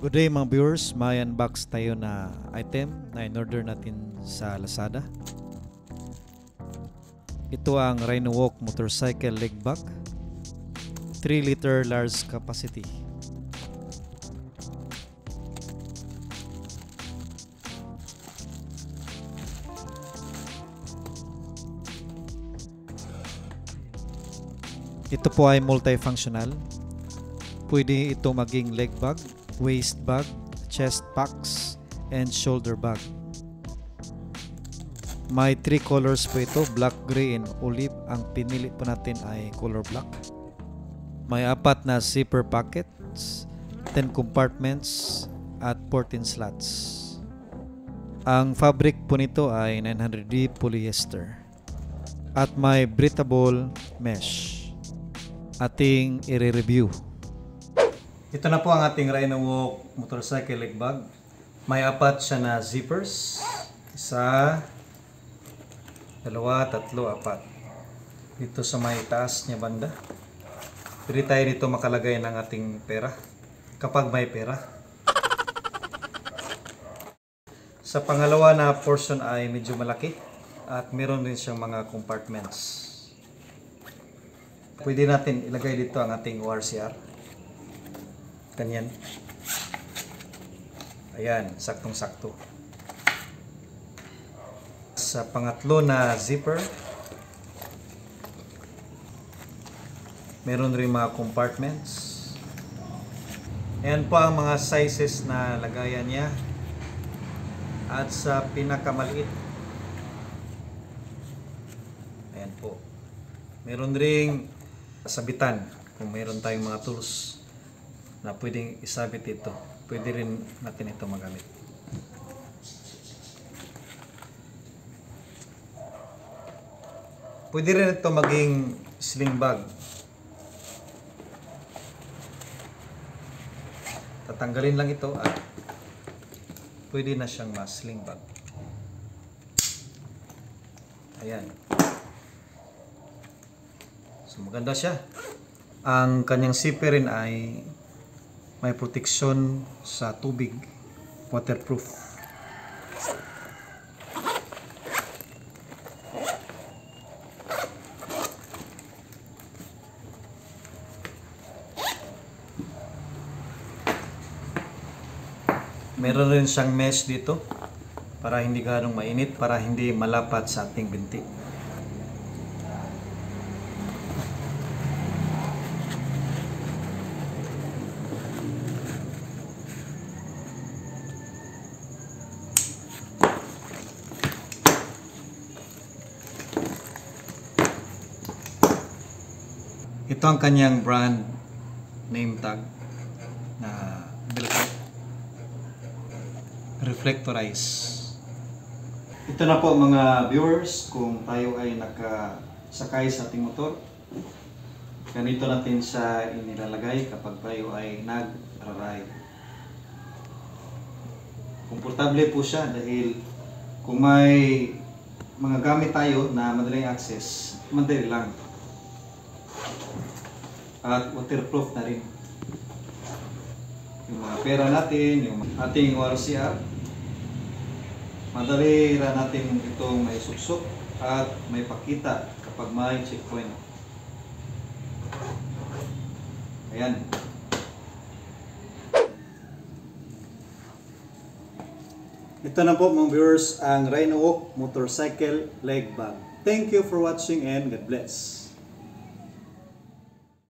Good day mga viewers, may unbox tayo na item na in-order natin sa Lazada. Ito ang Rhino-Walk motorcycle leg bag, 3 liter large capacity. Ito po ay multifunctional. Pwede ito maging leg bag, waist bag, chest packs, and shoulder bag. May 3 colors po ito, black, gray, and olive. Ang pinili po natin ay color black. May 4 na zipper pockets, 10 compartments, at 14 slots. Ang fabric po nito ay 900D polyester. At may breathable mesh. Ating i-review. Ito na po ang ating Rhino-Walk motorcycle leg bag. May 4 siya na zippers. 1, 2, 3, 4. Dito sa may taas niya banda. Pwede tayo dito makalagay ng ating pera. Kapag may pera. Sa pangalawa na portion ay medyo malaki. At meron din siyang mga compartments. Pwede natin ilagay dito ang ating ORCR. Ganyan. Ayan, saktong-sakto. Sa pangatlo na zipper, meron rin mga compartments. Ayan po ang mga sizes na lagayan niya. At sa pinakamaliit, ayan po. Meron ring sabitan kung meron tayong mga tools na pwedeng isabit ito. Pwede rin natin ito magamit. Pwede rin ito maging sling bag. Tatanggalin lang ito at pwede na siyang sling bag. Ayan. So maganda siya. Ang kanyang zipper rin ay may proteksyon sa tubig, waterproof. Meron rin siyang mesh dito para hindi ganong mainit, para hindi malapat sa ating binti. Ito ang kanyang brand name tag na Velcro reflectorize. Ito na po mga viewers, kung tayo ay nakasakay sa ating motor, ganito natin siya inilalagay kapag tayo ay nag-ride. Komportable po siya dahil kung may mga gamit tayo na madaling access, madali lang. At waterproof na rin. Yung mga pera natin, yung ating ORCR, madali rin natin itong may suksok at may pakita kapag may checkpoint. Ayan. Ito na po mga viewers ang Rhino-Walk motorcycle leg bag. Thank you for watching and God bless.